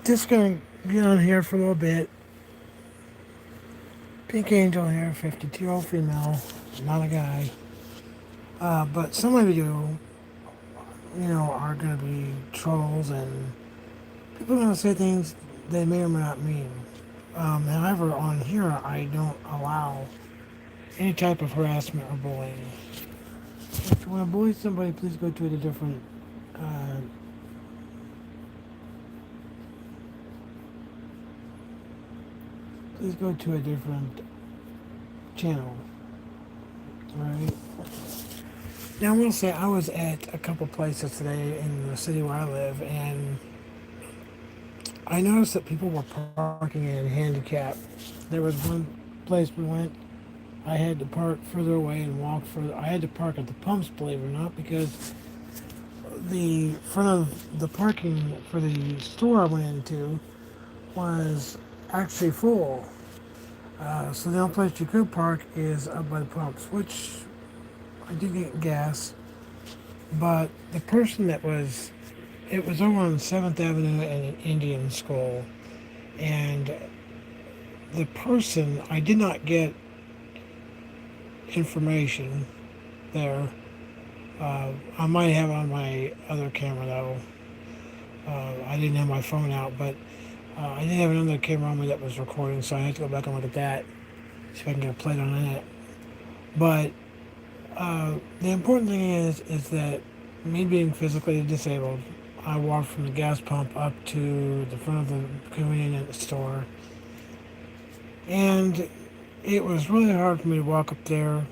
Just gonna get on here for a little bit. Pink Angel here, 52-year-old female, not a guy. But some of you, are gonna be trolls and people are gonna say things they may or may not mean. However, on here, I don't allow any type of harassment or bullying. If you want to bully somebody, please go to a different. Uh, please go to a different channel. All right. Now, I will say I was at a couple places today in the city where I live, and I noticed that people were parking in handicap. There was one place we went. I had to park further away and walk further. I had to park at the pumps, believe it or not, because the front of the parking for the store I went into was actually full. So the only place you could park is up by the pumps, which I did get gas. But the person it was over on 7th Avenue and Indian School. And the person, I did not get information there. I might have on my other camera though. I didn't have my phone out, but I did have another camera on me that was recording, so I had to go back and look at that, see if I can get a plate on it. But the important thing is that me being physically disabled, I walked from the gas pump up to the front of the convenience store, and it was really hard for me to walk up there.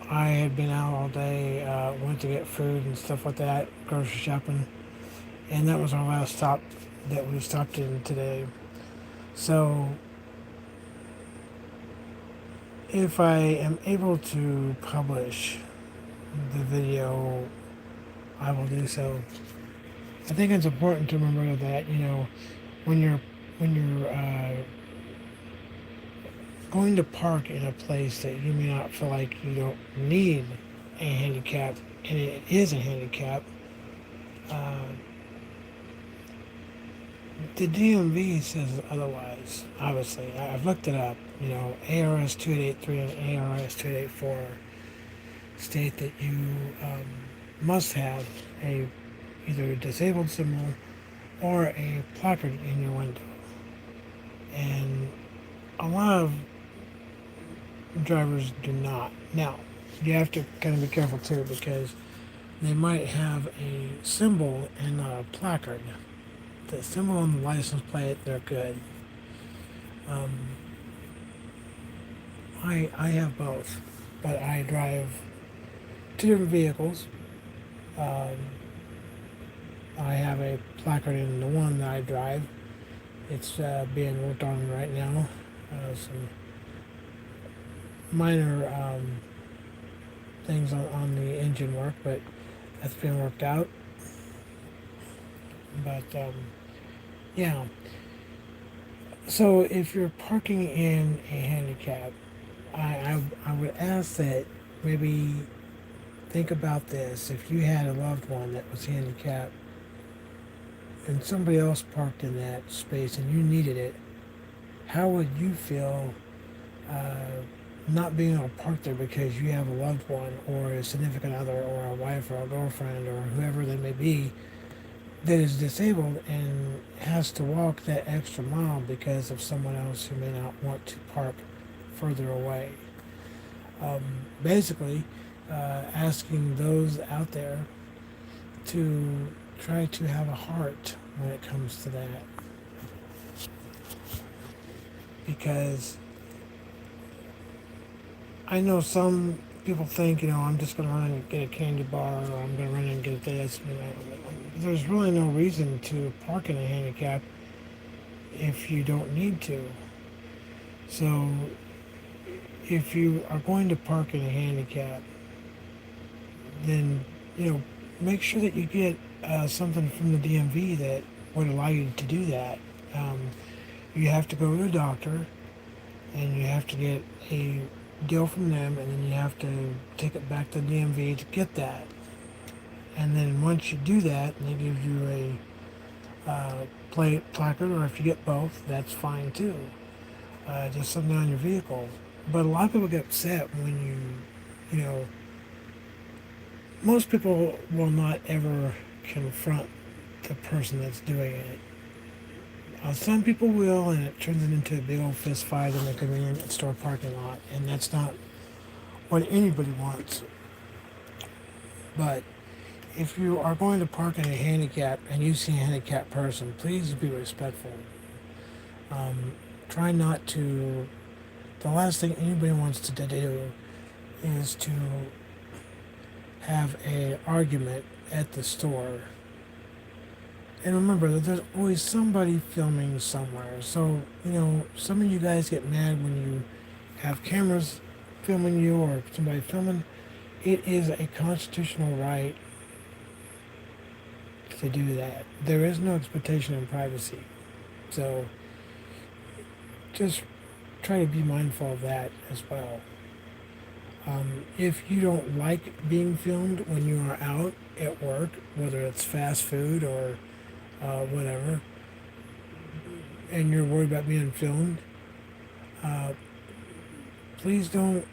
I had been out all day, went to get food and stuff like that, grocery shopping, and that was our last stop that we stopped in today. So, if I am able to publish the video, I will do so. I think it's important to remember that when you're going to park in a place that you may not feel like you don't need a handicap, and it is a handicap. Uh, the DMV says otherwise. Obviously, I've looked it up. ARS 2883 and ARS 2884 state that you must have a either a disabled symbol or a placard in your window. And a lot of drivers do not. Now, you have to kind of be careful too, because they might have a symbol and not a placard. The symbol on the license plate, they're good. Um, I have both, but I drive two different vehicles. Um, I have a placard in the one that I drive. It's being worked on right now. Some minor things on the engine work, but that's being worked out. But yeah. So if you're parking in a handicap, I would ask that maybe think about this. If you had a loved one that was handicapped and somebody else parked in that space and you needed it, how would you feel not being able to park there because you have a loved one or a significant other or a wife or a girlfriend or whoever they may be that is disabled and has to walk that extra mile because of someone else who may not want to park further away? Basically, asking those out there to try to have a heart when it comes to that. Because I know some people think, I'm just going to run and get a candy bar or I'm going to run and get this. There's really no reason to park in a handicap if you don't need to. So if you are going to park in a handicap, then, make sure that you get something from the DMV that would allow you to do that. You have to go to a doctor and you have to get a deal from them, and then you have to take it back to the DMV to get that. And then once you do that, they give you plate placard, or if you get both, that's fine too. Just something on your vehicle. But a lot of people get upset when you know, most people will not ever confront the person that's doing it. Some people will, and it turns it into a big old fist fight in the convenience store parking lot, and that's not what anybody wants. But if you are going to park in a handicap and you see a handicapped person, please be respectful. Try not to. The last thing anybody wants to do is to have a argument at the store. And remember that there's always somebody filming somewhere. So, some of you guys get mad when you have cameras filming you or somebody filming. It is a constitutional right to do that. There is no expectation of privacy. So, just try to be mindful of that as well. If you don't like being filmed when you are out at work, whether it's fast food or whatever, and you're worried about being filmed, please don't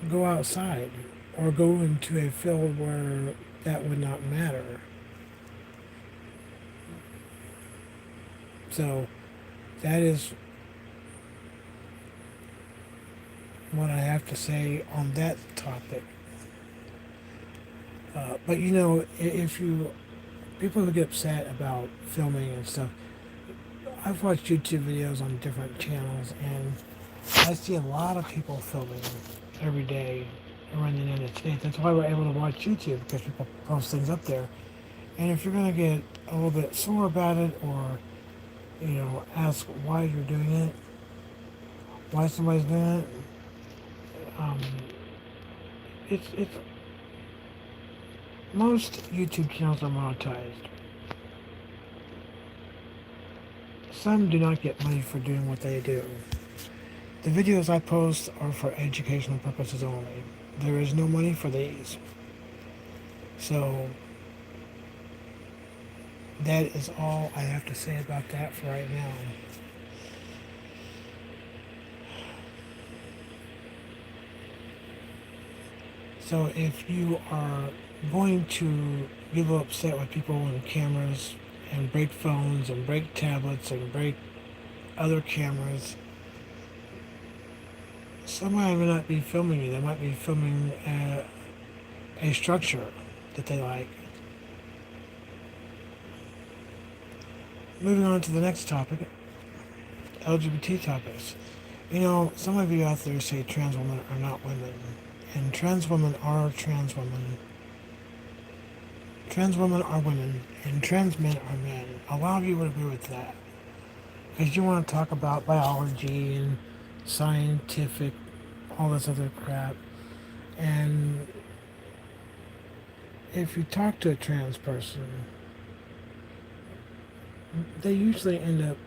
go outside or go into a field where that would not matter. So that is what I have to say on that topic. But if people who get upset about filming and stuff, I've watched YouTube videos on different channels, and I see a lot of people filming every day around the United States. That's why we're able to watch YouTube, because people post things up there. And if you're going to get a little bit sore about it, or ask why you're doing it, why somebody's doing it, it's most YouTube channels are monetized. Some do not get money for doing what they do. The videos I post are for educational purposes only. There is no money for these. So that is all I have to say about that for right now. So if you are going to get a little upset with people and cameras and break phones and break tablets and break other cameras, somebody may not be filming you. They might be filming a structure that they like. Moving on to the next topic, LGBT topics. Some of you out there say trans women are not women, and trans women are trans women. Trans women are women, and trans men are men. A lot of you would agree with that, because you want to talk about biology and scientific, all this other crap. And if you talk to a trans person, they usually end up,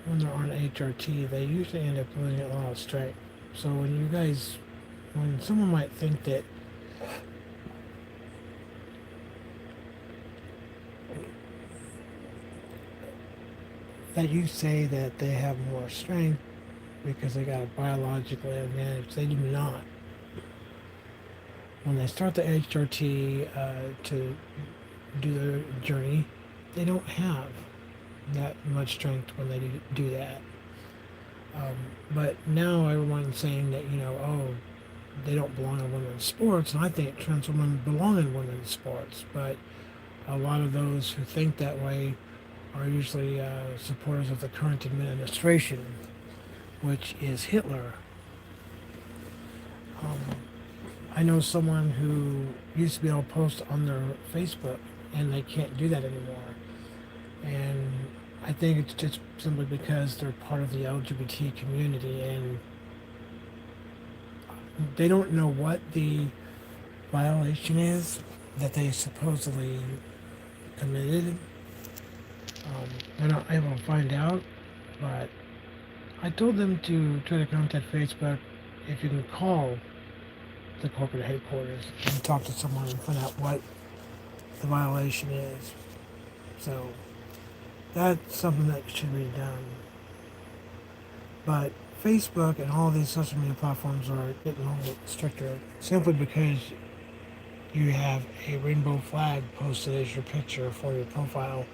when they're on HRT, they usually end up pulling it all straight. So when someone might think that you say that they have more strength because they got a biological advantage, they do not. When they start the HRT to do their journey, they don't have that much strength when they do that. But now everyone's saying that, they don't belong in women's sports, and I think trans women belong in women's sports. But a lot of those who think that way are usually supporters of the current administration, which is Hitler. I know someone who used to be able to post on their Facebook, and they can't do that anymore. And I think it's just simply because they're part of the LGBT community, and they don't know what the violation is that they supposedly committed. They're not able to find out, but I told them to try to contact Facebook if you can call the corporate headquarters and talk to someone and find out what the violation is. So that's something that should be done. But Facebook and all these social media platforms are getting a little stricter simply because you have a rainbow flag posted as your picture for your profile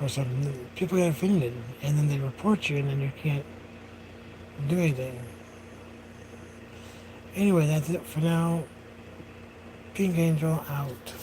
or something. People get offended and then they report you and then you can't do anything. Anyway, that's it for now. Pink Angel out.